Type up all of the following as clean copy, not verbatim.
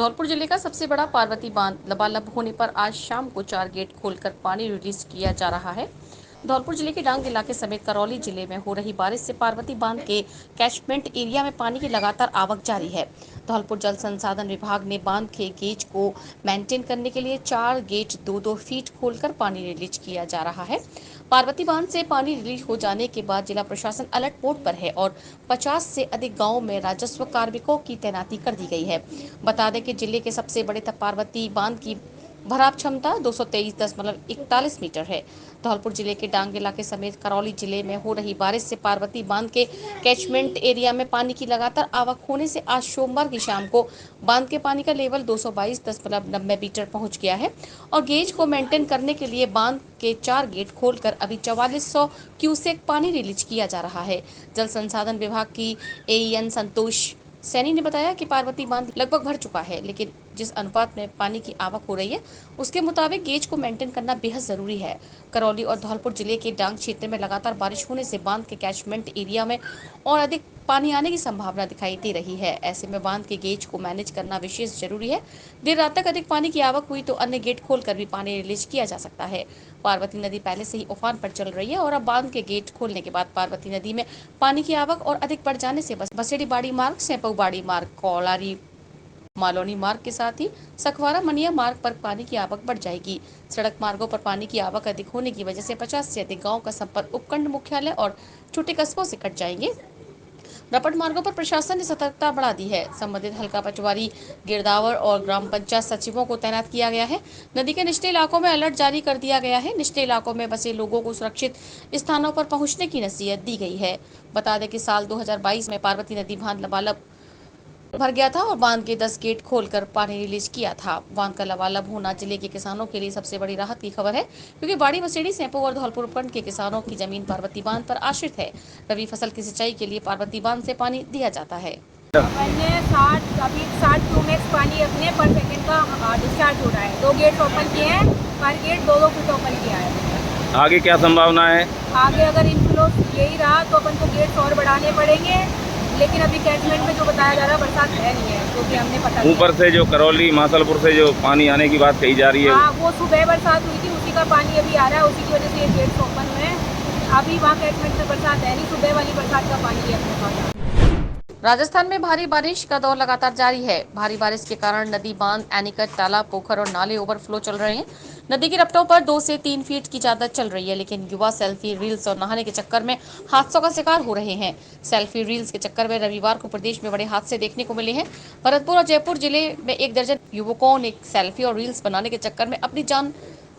धौलपुर जिले का सबसे बड़ा पार्वती बांध लबालब होने पर आज शाम को 4 गेट खोलकर पानी रिलीज किया जा रहा है। धौलपुर जिले के डांग इलाके समेत करौली जिले में हो रही बारिश से पार्वती बांध के कैचमेंट एरिया में पानी की लगातार आवक जारी है। धौलपुर जल संसाधन विभाग ने बांध के गेज को मेंटेन करने के लिए 4 गेट 2-2 फीट खोलकर पानी रिलीज किया जा रहा है। पार्वती बांध से पानी रिलीज हो जाने के बाद जिला प्रशासन अलर्ट मोड पर है और 50 से अधिक गांवों में राजस्व कार्मिकों की तैनाती कर दी गई है। बता दें कि जिले के सबसे बड़े पार्वती बांध की भराव क्षमता 223.41 मीटर है। धौलपुर जिले के डांग इलाके समेत करौली जिले में हो रही बारिश से पार्वती बांध के कैचमेंट एरिया में पानी की लगातार आवक होने से आज सोमवार की शाम को बांध के पानी का लेवल 222.90 मीटर पहुंच गया है और गेज को मेंटेन करने के लिए बांध के 4 गेट खोलकर अभी 4400 क्यूसेक पानी रिलीज किया जा रहा है। जल संसाधन विभाग की एईएन संतोष सैनी ने बताया कि पार्वती बांध लगभग भर चुका है, लेकिन जिस अनुपात में पानी की आवक हो रही है उसके मुताबिक गेज को मेंटेन करना बेहद जरूरी है। करौली और धौलपुर जिले के डांग क्षेत्र में लगातार बारिश होने से बांध के कैचमेंट एरिया में और अधिक पानी आने की संभावना दिखाई दे रही है। ऐसे में बांध के गेज को मैनेज करना विशेष जरूरी है। देर रात तक अधिक पानी की आवक हुई तो अन्य गेट खोलकर भी पानी रिलीज किया जा सकता है। पार्वती नदी पहले से ही उफान पर चल रही है और अब बांध के गेट खोलने के बाद पार्वती नदी में पानी की आवक और अधिक बढ़ जाने से बसेड़ी बाड़ी मार्ग, सेपऊ बाड़ी मार्ग, कौलारी मालौनी मार्ग के साथ ही सखवारा मनिया मार्ग पर पानी की आवक बढ़ जाएगी। सड़क मार्गों पर पानी की आवक अधिक होने की वजह से 50 से अधिक गांव का संपर्क उपखंड मुख्यालय और छोटे कस्बों से कट जाएंगे। रपट मार्गों पर प्रशासन ने सतर्कता बढ़ा दी है। संबंधित हल्का पटवारी, गिरदावर और ग्राम पंचायत सचिवों को तैनात किया गया है। नदी के निचले इलाकों में अलर्ट जारी कर दिया गया है। निचले इलाकों में बसे लोगों को सुरक्षित स्थानों पर पहुंचने की नसीहत दी गई है। बता दें कि साल 2022 में पार्वती नदी बांध लबालब भर गया था और बांध के 10 गेट खोलकर पानी रिलीज किया था। बांध का लबालब होना जिले के किसानों के लिए सबसे बड़ी राहत की खबर है, क्योंकि बाड़ी, बसेड़ी, सेपऊ और धौलपुर उपखंड के किसानों की जमीन पार्वती बांध पर आश्रित है। रबी फसल की सिंचाई के लिए पार्वती बांध से पानी दिया जाता है। अपने 60 क्यूमेक्स पानी अपने पर सेकंड का डिस्चार्ज हो रहा है। 2 गेट ओपन किए हैं, पर गेट 2-2 फुट ओपन किया है। आगे क्या संभावना है? आगे अगर इनफ्लो यही रहा तो अपन को गेट्स और बढ़ाने पड़ेंगे, लेकिन अभी कैचमेंट में जो बताया जा रहा है बरसात है नहीं है, तो भी हमने पता ऊपर से जो करौली मासलपुर से जो पानी आने की बात कही जा रही है, हाँ, वो सुबह बरसात हुई थी, उसी का पानी अभी आ रहा है, उसी की वजह से ये गेट्स ओपन हुए हैं। अभी वहाँ कैचमेंट में बरसात है नहीं, सुबह वाली बरसात का पानी है अपने पास। राजस्थान में भारी बारिश का दौर लगातार जारी है। भारी बारिश के कारण नदी, बांध, एनीकट, तालाब, पोखर और नाले ओवरफ्लो चल रहे हैं। नदी की रपटों पर 2 से 3 फीट की ज्यादा चल रही है, लेकिन युवा सेल्फी, रील्स और नहाने के चक्कर में हादसों का शिकार हो रहे हैं। सेल्फी, रील्स के चक्कर में रविवार को प्रदेश में बड़े हादसे देखने को मिले हैं। भरतपुर और जयपुर जिले में 1 दर्जन युवकों ने सेल्फी और रील्स बनाने के चक्कर में अपनी जान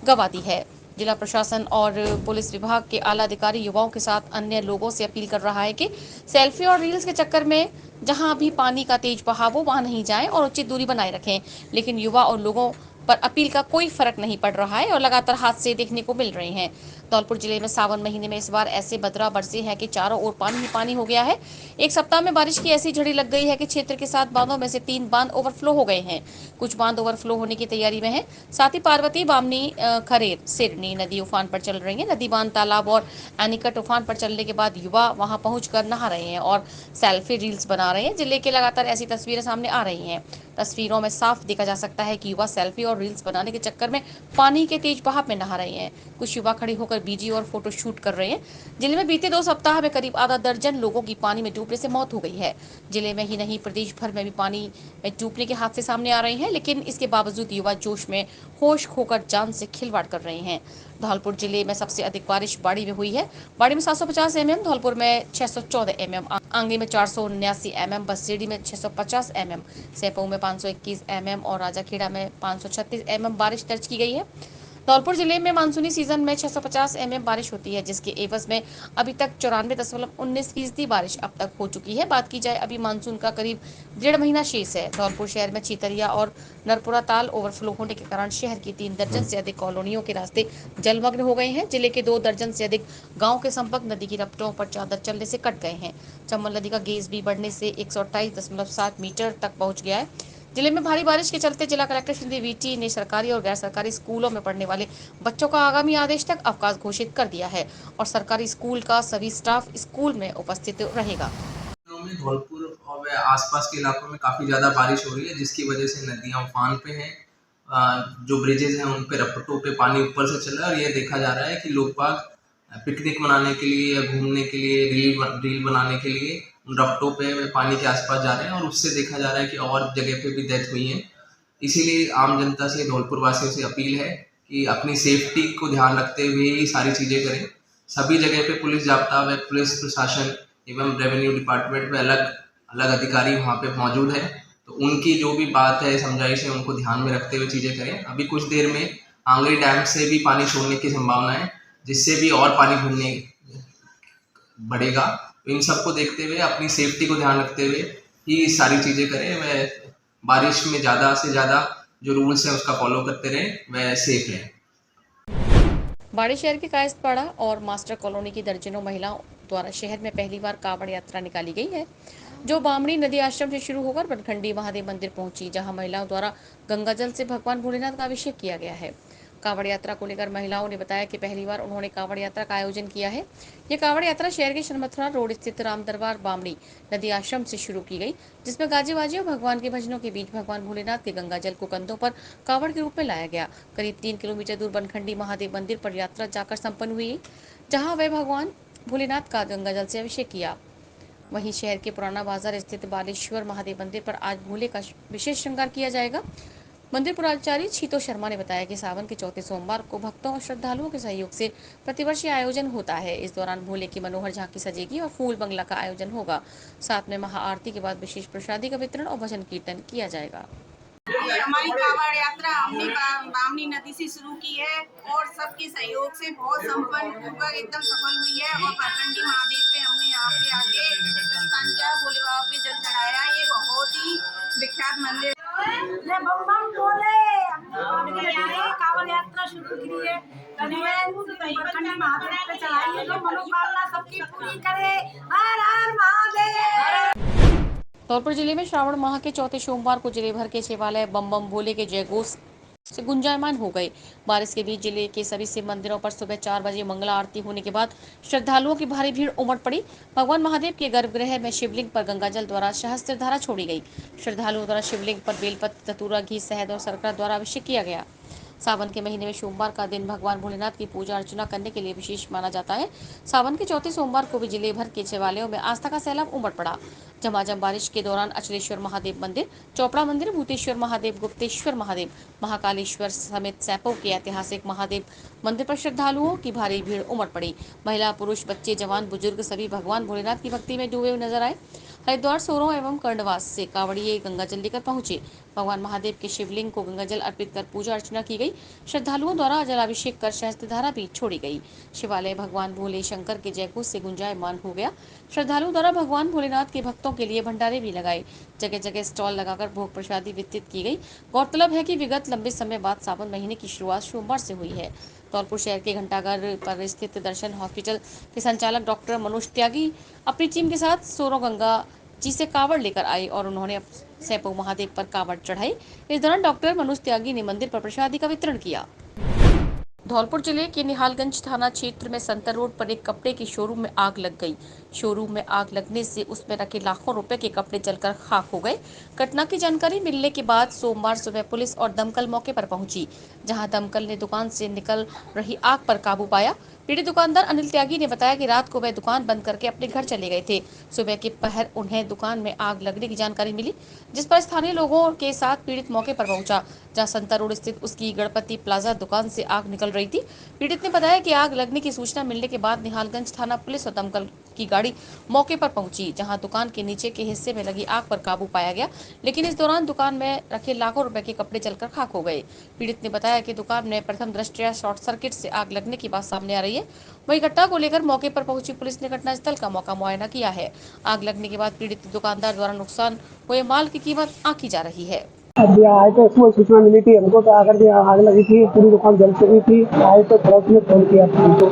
गंवा दी है। जिला प्रशासन और पुलिस विभाग के आला अधिकारी युवाओं के साथ अन्य लोगों से अपील कर रहा है कि सेल्फी और रील्स के चक्कर में जहां भी पानी का तेज बहाव हो वहां नहीं जाएं और उचित दूरी बनाए रखें। लेकिन युवा और लोगों पर अपील का कोई फर्क नहीं पड़ रहा है और लगातार हादसे देखने को मिल रहे हैं। धौलपुर जिले में सावन महीने में इस बार ऐसे बदरा बरसे हैं कि चारों ओर पानी ही पानी हो गया है। एक सप्ताह में बारिश की ऐसी झड़ी लग गई है कि क्षेत्र के 7 बांधों में से 3 बांध ओवरफ्लो हो गए हैं। कुछ बांध ओवरफ्लो होने की तैयारी में है। साथ ही पार्वती, बामनी, खरेर, सिरनी नदी उफान पर चल रही है। नदी, बांध, तालाब और एनीकट उफान पर चलने के बाद युवा वहां पहुंचकर नहा रहे हैं और सेल्फी, रील्स बना रहे हैं। जिले के लगातार ऐसी तस्वीरें सामने आ रही हैं। तस्वीरों में साफ देखा जा सकता है कि युवा सेल्फी और रील्स बनाने के चक्कर में पानी के तेज बहाव में नहा रहे हैं। कुछ युवा खड़े होकर वीडियो और फोटो शूट कर रहे हैं। जिले में बीते 2 सप्ताह में करीब आधा दर्जन लोगों की पानी में डूबने से मौत हो गई है। जिले में ही नहीं, प्रदेश भर में भी पानी में डूबने के हादसे सामने आ रहे हैं, लेकिन इसके बावजूद युवा जोश में होश खोकर जान से खिलवाड़ कर रहे हैं। धौलपुर जिले में सबसे अधिक बारिश बाड़ी में हुई है। बाड़ी में 750 mm, धौलपुर में 614 mm, आंगी में 479 mm, बसेड़ी में 650 mm, सेपऊ में 521 mm और राजाखेड़ा में 536 mm बारिश दर्ज की गई है। धौलपुर जिले में मानसूनी सीजन में 650 mm बारिश होती है, जिसके एवज में अभी तक 94.19% बारिश अब तक हो चुकी है। बात की जाए अभी मानसून का करीब 1.5 महीना शेष है। धौलपुर शहर में चीतरिया और नरपुरा ताल ओवरफ्लो होने के कारण शहर की 3 दर्जन से अधिक कॉलोनियों के रास्ते जलमग्न हो गए हैं। जिले के 2 दर्जन से अधिक गाँव के संपर्क नदी की रपटों पर चादर चलने से कट गए हैं। चंबल नदी का गेज भी बढ़ने से 128.7 मीटर तक पहुंच गया है। जिले में भारी बारिश के चलते जिला कलेक्टर श्रीमती वीटी ने सरकारी और गैर सरकारी स्कूलों में पढ़ने वाले बच्चों का आगामी आदेश तक अवकाश घोषित कर दिया है और सरकारी स्कूल का सभी स्टाफ स्कूल में उपस्थित रहेगा। धौलपुर और वह आसपास के इलाकों में काफ़ी ज़्यादा बारिश हो रही है, जिसकी वजह से नदियाँ उफान पे हैं। जो ब्रिजेज़ हैं उन पे रपटों पे पानी ऊपर से चल रहा है और ये देखा जा रहा है कि लोग बाग पिकनिक मनाने के लिए या घूमने के लिए रील बनाने के लिए उन रपटों पे पानी के आसपास जा रहे हैं और उससे देखा जा रहा है कि और जगह पे भी डेथ हुई है। इसीलिए आम जनता से, धौलपुर वासियों से अपील है कि अपनी सेफ्टी को ध्यान रखते हुए ही सारी चीज़ें करें। सभी जगह पे पुलिस जाब्ता व पुलिस प्रशासन एवं रेवेन्यू डिपार्टमेंट में अलग अलग अधिकारी वहाँ पे मौजूद है, तो उनकी जो भी बात है, समझाइश है, उनको ध्यान में रखते हुए चीज़ें करें। अभी कुछ देर में आंगरी डैम से भी पानी छोड़ने की संभावना है, जिससे भी और पानी भरने बढ़ेगा। इन सबको देखते हुए अपनी सेफ्टी को ध्यान रखते हुए ही सारी चीज़ें करें। वह बारिश में ज़्यादा से ज़्यादा जो रूल्स हैं उसका फॉलो करते रहें, वह सेफ रहें। बाड़ी शहर के कायस्थपाड़ा और मास्टर कॉलोनी की दर्जनों महिलाओं द्वारा शहर में पहली बार कावड़ यात्रा निकाली गई है, जो बामणी नदी आश्रम से शुरू होकर बनखंडी महादेव मंदिर पहुंची, जहां महिलाओं द्वारा गंगाजल से भगवान भोलेनाथ का अभिषेक किया गया है। कावड़ यात्रा को लेकर महिलाओं ने बताया कि पहली बार उन्होंने कावड़ यात्रा का आयोजन किया है। ये कावड़ यात्रा शहर के शनमथुरा रोड स्थित राम दरबार बामणी नदी आश्रम से शुरू की गई, जिसमें गाजे बाजे और भगवान के भजनों के बीच भगवान भोलेनाथ के गंगाजल को कंधों पर कावड़ के रूप में लाया गया। करीब 3 किलोमीटर दूर बनखंडी महादेव मंदिर पर यात्रा जाकर संपन्न हुई, जहाँ वे भगवान भोलेनाथ का गंगाजल से अभिषेक किया। वहीं शहर के पुराना बाजार स्थित बालेश्वर महादेव मंदिर पर आज भोले का विशेष श्रृंगार किया जाएगा। मंदिर पुराचार्य छीतो शर्मा ने बताया कि सावन के चौथे सोमवार को भक्तों और श्रद्धालुओं के सहयोग से प्रतिवर्ष आयोजन होता है। इस दौरान भोले की मनोहर झांकी सजेगी और फूल बंगला का आयोजन होगा। साथ में महाआरती के बाद विशेष प्रसादी का वितरण और भजन कीर्तन किया जाएगा। हमारी कावड़ यात्रा हमने बामनी नदी से शुरू की है और सबके सहयोग से बहुत संपन्न एकदम सफल हुई है और बनखंडी महादेव पे हमने यहाँ पे आके स्नान किया, भोले बाबा पे जल चढ़ाया। ये बहुत ही विख्यात मंदिर कावड़ यात्रा शुरू की है, बनखंडी महादेव पे चढ़ाई, जो मनोकामना सबकी पूरी करे। हर हर महादेव। धौलपुर जिले में श्रावण माह के चौथे सोमवार को जिले भर के शिवालय बम बम भोले के जयघोष से गुंजायमान हो गए। बारिश के बीच जिले के सभी शिव मंदिरों पर सुबह 4 बजे मंगला आरती होने के बाद श्रद्धालुओं की भारी भीड़ उमड़ पड़ी। भगवान महादेव के गर्भगृह में शिवलिंग पर गंगाजल द्वारा सहस्त्रधारा छोड़ी गई। श्रद्धालुओं द्वारा शिवलिंग पर बेलपत्र, धतूरा, घी, शहद और शर्करा द्वारा अभिषेक किया गया। सावन के महीने में सोमवार का दिन भगवान भोलेनाथ की पूजा अर्चना करने के लिए विशेष माना जाता है। सावन के चौथे सोमवार को भी जिले भर के शिवालयों में आस्था का सैलाब उमड़ पड़ा। झमाझम बारिश के दौरान अचलेश्वर महादेव मंदिर, चोपड़ा मंदिर, भूतेश्वर महादेव, गुप्तेश्वर महादेव, महाकालेश्वर समेत सैंपौ के ऐतिहासिक महादेव मंदिर पर श्रद्धालुओं की भारी भीड़ उमड़ पड़ी। महिला, पुरुष, बच्चे, जवान, बुजुर्ग सभी भगवान भोलेनाथ की भक्ति में डूबे हुए नजर आए। हरिद्वार, सोरों एवं कर्णवास से कांवड़िए गंगाजल लेकर पहुंचे। भगवान महादेव के शिवलिंग को गंगाजल अर्पित कर पूजा अर्चना की गई। श्रद्धालुओं द्वारा जलाभिषेक कर सहस्त्रधारा भी छोड़ी गई। शिवालय भगवान भोले शंकर के जयघोष से गुंजायमान हो गया। श्रद्धालुओं द्वारा भगवान भोलेनाथ के भक्तों के लिए भंडारे भी लगाए। जगह जगह स्टॉल लगाकर भोग प्रसादी वितरित की गई। गौरतलब है कि विगत लंबे समय बाद सावन महीने की शुरुआत सोमवार से हुई है। धौलपुर शहर के घंटाघर पर स्थित दर्शन हॉस्पिटल के संचालक डॉक्टर मनोज त्यागी अपनी टीम के साथ सोरों गंगा जी से कावड़ लेकर आए और उन्होंने सैंपौ महादेव पर कावड़ चढ़ाई। इस दौरान डॉक्टर मनोज त्यागी ने मंदिर पर प्रसादी का वितरण किया। धौलपुर जिले के निहालगंज थाना क्षेत्र में संतर रोड पर एक कपड़े के शोरूम में आग लग गई। शोरूम में आग लगने से उसमें रखे लाखों रुपए के कपड़े जलकर खाक हो गए। घटना की जानकारी मिलने के बाद सोमवार सुबह पुलिस और दमकल मौके पर पहुंची, जहां दमकल ने दुकान से निकल रही आग पर काबू पाया। पीड़ित दुकानदार अनिल त्यागी ने बताया कि रात को वह दुकान बंद करके अपने घर चले गए थे। सुबह के पहर उन्हें दुकान में आग लगने की जानकारी मिली, जिस पर स्थानीय लोगों के साथ पीड़ित मौके पर पहुंचा, जहां संतर रोड स्थित उसकी गणपति प्लाजा दुकान से आग निकल रही थी। पीड़ित ने बताया कि आग लगने की सूचना मिलने के बाद निहालगंज थाना पुलिस और दमकल की गाड़ी मौके पर पहुंची, जहां दुकान के नीचे के हिस्से में लगी आग पर काबू पाया गया, लेकिन इस दौरान दुकान में रखे लाखों रुपए के कपड़े जलकर खाक हो गए। पीड़ित ने बताया कि दुकान में प्रथम दृष्टया शॉर्ट सर्किट से आग लगने की बात सामने आ रही है। वही घटना को लेकर मौके पर पहुंची पुलिस ने घटनास्थल का मौका मुआयना किया है। आग लगने के बाद पीड़ित दुकानदार द्वारा नुकसान हुए माल की कीमत आंकी जा रही है। अभी आए तो इसमें सूचना मिली थी हमको, तो आकर के आग लगी थी, पूरी दुकान जल चुकी थी। आए तो पड़ोस में फोन किया था हमको,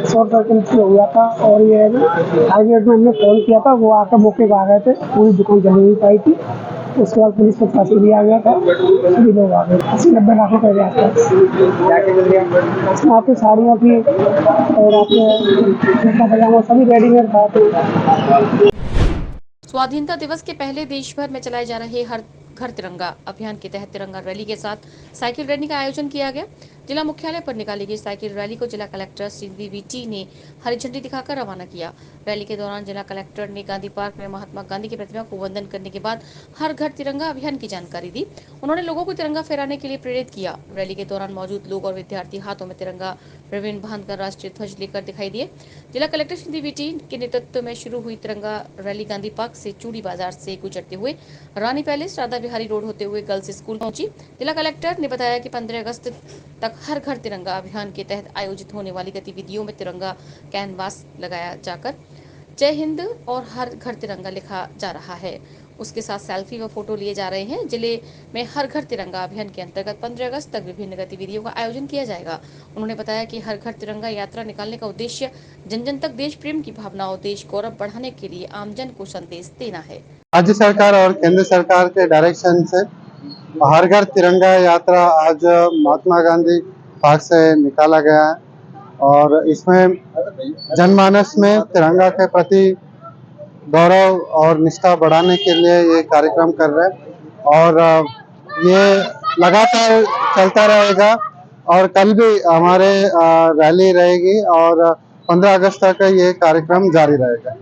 शॉर्ट सर्किट से हुआ था और ये है ना हाईवे में हमने फोन किया था, वो आकर मौके पर आ गए थे। पूरी दुकान जल नहीं पाई थी। उसके बाद पुलिस प्रशासन भी आ गया था, सभी लोग आ गए। 80-90 लाख रुपए गया था। आपकी साड़ियाँ थी और आपके कुर्ता पजामा सभी रेडीमेड था। स्वाधीनता दिवस के पहले देश भर में चलाए जा रहे हर घर तिरंगा अभियान के तहत तिरंगा रैली के साथ साइकिल रैली का आयोजन किया गया। जिला मुख्यालय पर निकाली गई साइकिल रैली को जिला कलेक्टर श्री वीटी ने हरी झंडी दिखाकर रवाना किया। रैली के दौरान जिला कलेक्टर ने गांधी पार्क में महात्मा गांधी की प्रतिमा को वंदन करने के बाद हर घर तिरंगा अभियान की जानकारी दी। उन्होंने लोगों को तिरंगा फहराने के लिए प्रेरित किया। रैली के दौरान मौजूद लोग और विद्यार्थी हाथों में तिरंगा रिबन बांधकर राष्ट्रीय ध्वज लेकर दिखाई दिए। जिला कलेक्टर श्री वीटी के नेतृत्व में शुरू हुई तिरंगा रैली गांधी पार्क से चूड़ी बाजार से गुजरते हुए रानी पैलेस राधा बिहारी रोड होते हुए गर्ल्स स्कूल पहुंची। जिला कलेक्टर ने बताया कि 15 अगस्त तक हर घर तिरंगा अभियान के तहत आयोजित होने वाली गतिविधियों में तिरंगा कैनवास लगाया जाकर जय हिंद और हर घर तिरंगा लिखा जा रहा है। उसके साथ सेल्फी व फोटो लिए जा रहे हैं। जिले में हर घर तिरंगा अभियान के अंतर्गत 15 अगस्त तक विभिन्न गतिविधियों का आयोजन किया जाएगा। उन्होंने बताया कि हर घर तिरंगा यात्रा निकालने का उद्देश्य जन जन तक देश प्रेम की भावना और देश गौरव बढ़ाने के लिए आमजन को संदेश देना है। राज्य सरकार और केंद्र सरकार के डायरेक्शन से हर घर तिरंगा यात्रा आज महात्मा गांधी पार्क से निकाला गया है और इसमें जनमानस में तिरंगा के प्रति गौरव और निष्ठा बढ़ाने के लिए ये कार्यक्रम कर रहे हैं और ये लगातार चलता रहेगा और कल भी हमारे रैली रहेगी और 15 अगस्त तक ये कार्यक्रम जारी रहेगा।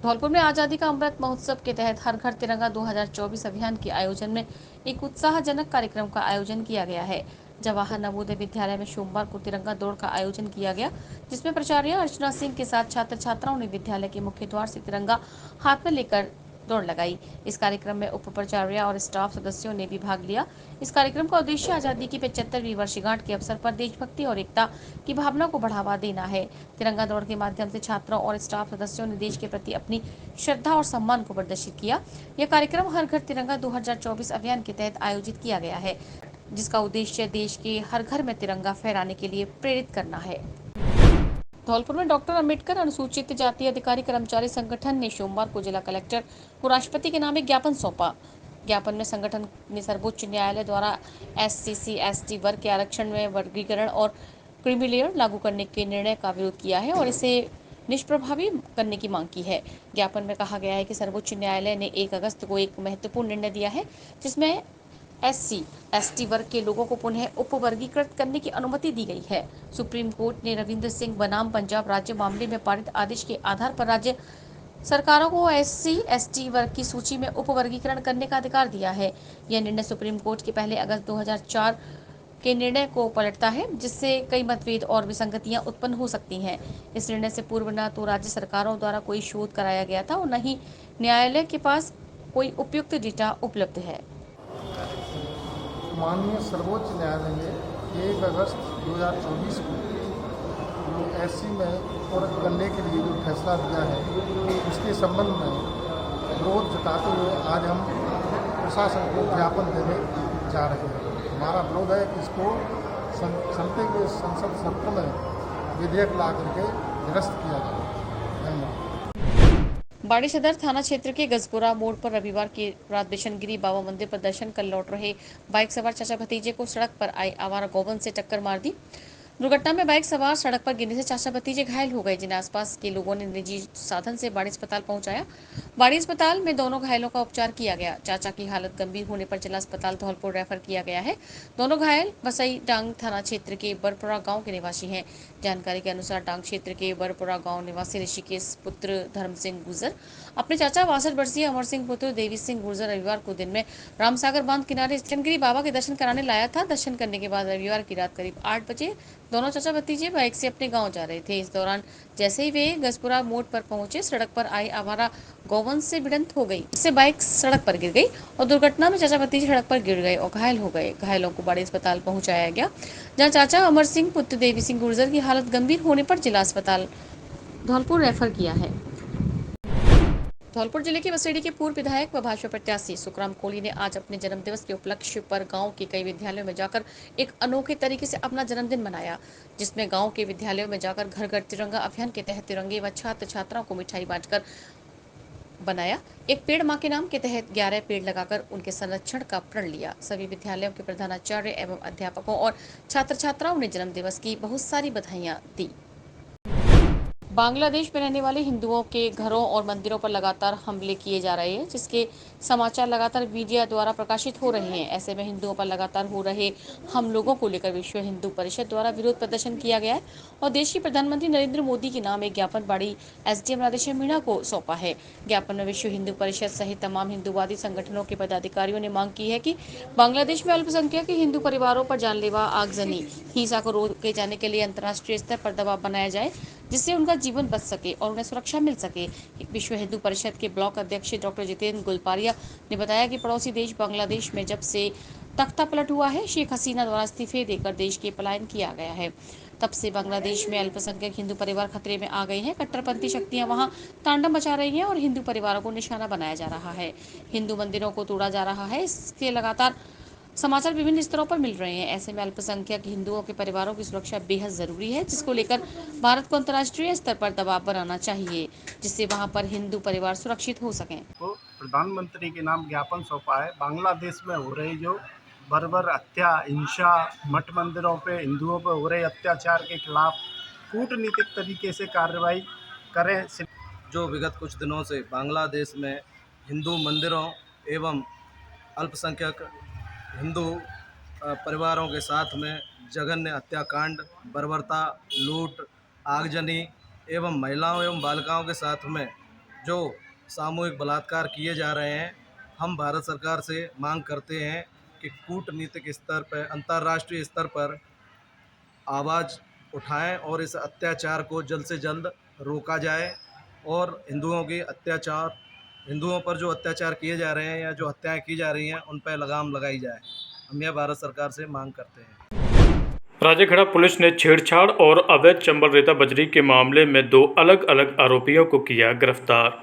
धौलपुर में आजादी का अमृत महोत्सव के तहत हर घर तिरंगा 2024 अभियान के आयोजन में एक उत्साहजनक कार्यक्रम का आयोजन किया गया है। जवाहर नवोदय विद्यालय में सोमवार को तिरंगा दौड़ का आयोजन किया गया, जिसमें प्राचार्य अर्चना सिंह के साथ छात्र छात्राओं ने विद्यालय के मुख्य द्वार से तिरंगा हाथ में लेकर दौड़ लगाई। इस कार्यक्रम में उप प्राचार्य और स्टाफ सदस्यों ने भी भाग लिया। इस कार्यक्रम का उद्देश्य आजादी की 75वीं वर्षगांठ के अवसर पर देशभक्ति और एकता की भावना को बढ़ावा देना है। तिरंगा दौड़ के माध्यम से छात्रों और स्टाफ सदस्यों ने देश के प्रति अपनी श्रद्धा और सम्मान को प्रदर्शित किया। यह कार्यक्रम हर घर तिरंगा 2024 अभियान के तहत आयोजित किया गया है, जिसका उद्देश्य देश के हर घर में तिरंगा फहराने के लिए प्रेरित करना है। धौलपुर में डॉक्टर अंबेडकर अनुसूचित जाति अधिकारी कर्मचारी संगठन ने सोमवार को जिला कलेक्टर को राष्ट्रपति के नाम एक ज्ञापन सौंपा। ज्ञापन में संगठन ने सर्वोच्च न्यायालय द्वारा SC/ST ST वर्ग के आरक्षण में वर्गीकरण और क्रीमी लेयर लागू करने के निर्णय का विरोध किया है और इसे निष्प्रभावी करने की मांग की है। ज्ञापन में कहा गया है कि सर्वोच्च न्यायालय ने 1 अगस्त को एक महत्वपूर्ण निर्णय दिया है, जिसमें SC/ST वर्ग के लोगों को पुनः उपवर्गीकृत करने की अनुमति दी गई है। सुप्रीम कोर्ट ने रविंद्र सिंह बनाम पंजाब राज्य मामले में पारित आदेश के आधार पर राज्य सरकारों को SC/ST वर्ग की सूची में उपवर्गीकरण करने का अधिकार दिया है। यह निर्णय सुप्रीम कोर्ट के पहले अगस्त 2004 के निर्णय को पलटता है, जिससे कई मतभेद और विसंगतियां उत्पन्न हो सकती हैं। इस निर्णय से पूर्व न तो राज्य सरकारों द्वारा कोई शोध कराया गया था और न ही न्यायालय के पास कोई उपयुक्त डेटा उपलब्ध है। माननीय सर्वोच्च न्यायालय ने 1 अगस्त 2024 को जो SC में और करने के लिए जो फैसला दिया है, उसके संबंध में विरोध जताते हुए आज हम प्रशासन को ज्ञापन देने जा रहे हैं। हमारा विरोध है कि इसको चलते हुए संसद सत्र में विधेयक ला करके निरस्त किया जाए। धन्यवाद। बाड़ी सदर थाना क्षेत्र के गजपुरा मोड़ पर रविवार की रात बिशनगिरी बाबा मंदिर पर दर्शन कर लौट रहे बाइक सवार चाचा भतीजे को सड़क पर आई आवारा गौवंश से टक्कर मार दी। दुर्घटना में बाइक सवार सड़क पर गिरने से चाचा भतीजे घायल हो गए, जिन्हें आसपास के लोगों ने निजी साधन से बाड़ी अस्पताल पहुंचाया। बाड़ी अस्पताल में दोनों घायलों का उपचार किया गया। चाचा की हालत गंभीर होने पर जिला अस्पताल धौलपुर रेफर किया गया है। दोनों घायल वसई डांग थाना क्षेत्र के बरपुरा गांव के निवासी हैं। जानकारी के अनुसार डांग क्षेत्र के बरपुरा गांव निवासी ऋषिकेश पुत्र धर्म सिंह गुर्जर अपने चाचा 62 वर्षीय अमर सिंह पुत्र देवी सिंह गुर्जर रविवार को दिन में रामसागर बांध किनारे बिशनगिरी बाबा के दर्शन कराने लाया था। दर्शन करने के बाद रविवार की रात करीब 8 बजे दोनों चाचा भतीजे बाइक से अपने गांव जा रहे थे। इस दौरान जैसे ही वे गजपुरा मोड़ पर पहुंचे, सड़क पर आई आवारा गौवंश से भिड़ंत हो गई। इससे बाइक सड़क पर गिर गई और दुर्घटना में चाचा भतीजे सड़क पर गिर गए और घायल हो गए। घायलों को बाड़ी अस्पताल पहुंचाया गया, जहां चाचा अमर सिंह पुत्र देवी सिंह गुर्जर की हालत गंभीर होने पर जिला अस्पताल धौलपुर रेफर किया है। धौलपुर जिले के बसेड़ी के पूर्व विधायक व भाजपा प्रत्याशी सुखराम कोहली ने आज अपने जन्मदिवस के उपलक्ष्य पर गांव के कई विद्यालयों में जाकर एक अनोखे तरीके से अपना जन्मदिन मनाया, जिसमें गांव के विद्यालयों में जाकर घर घर तिरंगा अभियान के तहत तिरंगे व छात्र छात्राओं को मिठाई बांटकर बनाया। एक पेड़ मां के नाम के तहत 11 पेड़ लगाकर उनके संरक्षण का प्रण लिया। सभी विद्यालयों के प्रधानाचार्य एवं अध्यापकों और छात्र छात्राओं ने जन्मदिवस की बहुत सारी बधाइयां दी। बांग्लादेश में रहने वाले हिंदुओं के घरों और मंदिरों पर लगातार हमले किए जा रहे हैं, जिसके समाचार लगातार मीडिया द्वारा प्रकाशित हो रहे हैं। ऐसे में हिंदुओं पर लगातार हो रहे हमलों को लेकर विश्व हिंदू परिषद द्वारा विरोध प्रदर्शन किया गया है और देश के प्रधानमंत्री नरेंद्र मोदी के नाम एक ज्ञापन बाड़ी एसडीएम राधेश्याम मीणा को सौंपा है। ज्ञापन में विश्व हिंदू परिषद सहित तमाम हिंदूवादी संगठनों के पदाधिकारियों ने मांग की है कि बांग्लादेश में अल्पसंख्यक हिंदू परिवारों पर जानलेवा आगजनी हिंसा को रोके जाने के लिए अंतर्राष्ट्रीय स्तर पर दबाव बनाया जाए, जिससे उनका जीवन बच सके और उन्हें सुरक्षा मिल सके। विश्व हिंदू परिषद के ब्लॉक अध्यक्ष डॉक्टर जितेंद्र गुलपारिया ने बताया कि पड़ोसी देश बांग्लादेश में जब से तख्ता पलट हुआ है, शेख हसीना द्वारा इस्तीफे देकर देश के पलायन किया गया है, तब से बांग्लादेश में अल्पसंख्यक हिंदू परिवार खतरे में आ गए हैं। कट्टरपंथी शक्तियां वहां तांडव मचा रही हैं और हिंदू परिवारों को निशाना बनाया जा रहा है, हिंदू मंदिरों को तोड़ा जा रहा है। इसके लगातार समाचार विभिन्न स्तरों पर मिल रहे हैं। ऐसे में अल्पसंख्यक हिंदुओं के परिवारों की सुरक्षा बेहद जरूरी है, जिसको लेकर भारत को अंतर्राष्ट्रीय स्तर पर दबाव बनाना चाहिए, जिससे वहां पर हिंदू परिवार सुरक्षित हो सकें। को प्रधानमंत्री के नाम ज्ञापन सौंपा है। बांग्लादेश में हो रही जो बर्बर हत्या, हिंसा, मठ मंदिरों पे हिंदुओं पर हो रहे अत्याचार के खिलाफ कूटनीतिक तरीके से कार्रवाई करें। जो विगत कुछ दिनों से बांग्लादेश में हिंदू मंदिरों एवं अल्पसंख्यक हिंदू परिवारों के साथ में जघन्य हत्याकांड, बर्बरता, लूट, आगजनी एवं महिलाओं एवं बालिकाओं के साथ में जो सामूहिक बलात्कार किए जा रहे हैं, हम भारत सरकार से मांग करते हैं कि कूटनीतिक स्तर पर, अंतर्राष्ट्रीय स्तर पर आवाज़ उठाएं और इस अत्याचार को जल्द से जल्द रोका जाए और हिंदुओं पर जो अत्याचार किए जा रहे हैं या जो हत्याएं की जा रही हैं, उन पर लगाम लगाई जाए। हम यह भारत सरकार से मांग करते हैं। राजेखेड़ा पुलिस ने छेड़छाड़ और अवैध चंबल रेता बजरी के मामले में 2 अलग-अलग आरोपियों को किया गिरफ्तार।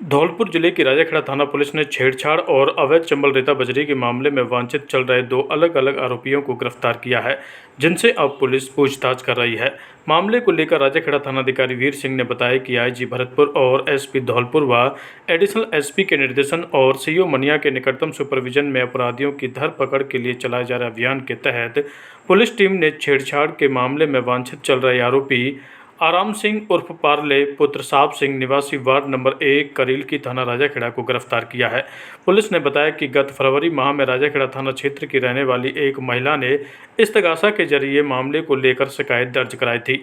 धौलपुर जिले की राजेखेड़ा थाना पुलिस ने छेड़छाड़ और अवैध चंबल रेता बजरी के मामले में वांछित चल रहे 2 अलग-अलग आरोपियों को गिरफ्तार किया है, जिनसे अब पुलिस पूछताछ कर रही है। मामले को लेकर राजेखेड़ा थानाधिकारी वीर सिंह ने बताया कि आईजी भरतपुर और एसपी धौलपुर व एडिशनल एसपी के निर्देशन और सीओ मनिया के निकटतम सुपरविजन में अपराधियों की धरपकड़ के लिए चलाए जा रहे अभियान के तहत पुलिस टीम ने छेड़छाड़ के मामले में वांछित चल रहे आरोपी आराम सिंह उर्फ पार्ले पुत्र साहब सिंह निवासी वार्ड नंबर 1 करील की थाना राजाखेड़ा को गिरफ्तार किया है। पुलिस ने बताया कि गत फरवरी माह में राजाखेड़ा थाना क्षेत्र की रहने वाली एक महिला ने इस्तगासा के जरिए मामले को लेकर शिकायत दर्ज कराई थी।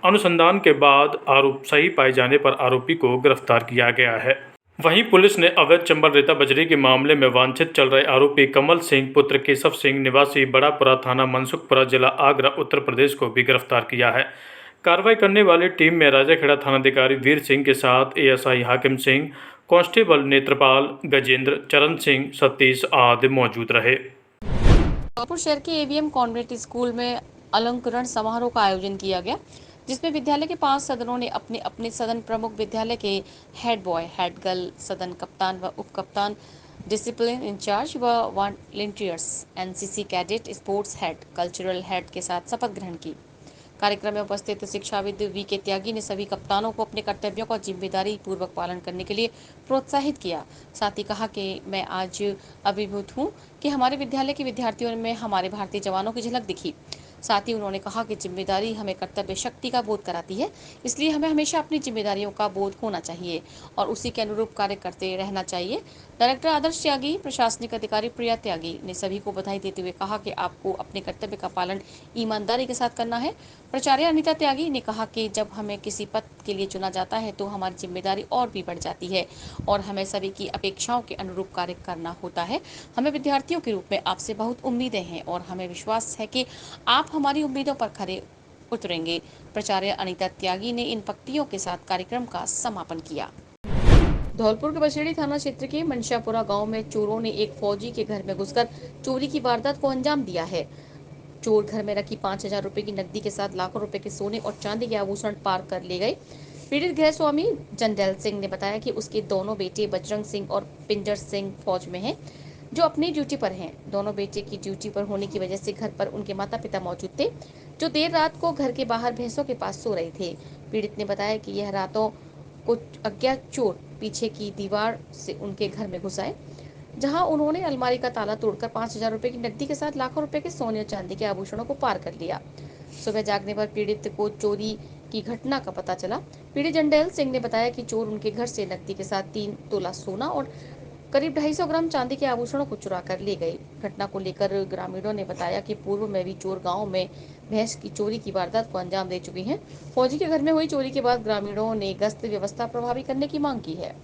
अनुसंधान के बाद आरोप सही पाए जाने पर आरोपी को गिरफ्तार किया गया है। वहीं पुलिस ने अवैध चंबल रेता बजरी के मामले में वांछित चल रहे आरोपी कमल सिंह पुत्र केशव सिंह निवासी बड़ापुरा थाना मनसुखपुरा जिला आगरा उत्तर प्रदेश को भी गिरफ्तार किया है। कार्रवाई करने वाली टीम में राजाखेड़ा थानाधिकारी वीर सिंह के साथ एएसआई हाकिम सिंह, कांस्टेबल नेत्रपाल, गजेंद्र, चरण सिंह, सतीश आदि मौजूद रहे। धौलपुर शहर के एवीएम कॉन्वेंट स्कूल में अलंकरण समारोह का आयोजन किया गया, जिसमें विद्यालय के 5 सदनों ने अपने अपने सदन प्रमुख, विद्यालय के हेड बॉय, हेड गर्ल, सदन कप्तान व उप कप्तान, डिसिप्लिन इंचार्ज व volunteers, NCC cadet, sports head, cultural head के साथ शपथ ग्रहण की। कार्यक्रम में उपस्थित शिक्षाविद वीके त्यागी ने सभी कप्तानों को अपने कर्तव्यों का जिम्मेदारी पूर्वक पालन करने के लिए प्रोत्साहित किया। साथ ही कहा कि मैं आज अभिभूत हूं कि हमारे विद्यालय के विद्यार्थियों में हमारे भारतीय जवानों की झलक दिखी। साथ ही उन्होंने कहा कि जिम्मेदारी हमें कर्तव्य शक्ति का बोध कराती है, इसलिए हमें हमेशा अपनी जिम्मेदारियों का बोध होना चाहिए और उसी के अनुरूप कार्य करते रहना चाहिए। डायरेक्टर आदर्श त्यागी, प्रशासनिक अधिकारी प्रिया त्यागी ने सभी को बधाई देते हुए कहा कि आपको अपने कर्तव्य का पालन ईमानदारी के साथ करना है। प्राचार्य अनिता त्यागी ने कहा कि जब हमें किसी पद के लिए चुना जाता है तो हमारी जिम्मेदारी और भी बढ़ जाती है और हमें सभी की अपेक्षाओं के अनुरूप कार्य करना होता है। हमें विद्यार्थियों के रूप में आपसे बहुत उम्मीदें हैं और हमें विश्वास है कि आप हमारी उम्मीदों पर खरे उतरेंगे। प्राचार्य अनिता त्यागी ने इन पंक्तियों के साथ कार्यक्रम का समापन किया। धौलपुर के बछेड़ी थाना क्षेत्र के मनशापुरा गांव में चोरों ने एक फौजी के घर में घुसकर चोरी की वारदात को अंजाम दिया है। चोर घर में रखी 5000 रुपए की नकदी के साथ लाखों रुपए के सोने और चांदी के आभूषण पार कर ले गए। पीड़ित गृह स्वामी जंडेल सिंह ने बताया कि उसके दोनों बेटे बजरंग सिंह और पिंजर सिंह फौज में हैं, जो अपनी ड्यूटी पर हैं। दोनों बेटे की ड्यूटी पर होने की वजह से घर पर उनके माता पिता मौजूद थे, जो देर रात को घर के बाहर भैंसों के पास सो रहे थे। पीड़ित ने बताया कि यह रातों को अज्ञात चोर पीछे की दीवार से उनके घर में घुस आए, जहां उन्होंने अलमारी का ताला तोड़कर 5000 रुपए की नकदी के साथ लाखों रुपए के सोने और चांदी के आभूषणों को पार कर लिया। सुबह जागने पर पीड़ित को चोरी की घटना का पता चला। पीड़ित जंडेल सिंह ने बताया कि चोर उनके घर से नकदी के साथ 3 तोला सोना और करीब 250 ग्राम चांदी के आभूषणों को चुरा कर ले गए। घटना को लेकर ग्रामीणों ने बताया कि पूर्व में भी चोर गांव में भैंस की चोरी की वारदात को अंजाम दे चुके हैं। फौजी के घर में हुई चोरी के बाद ग्रामीणों ने गश्त व्यवस्था प्रभावी करने की मांग की है।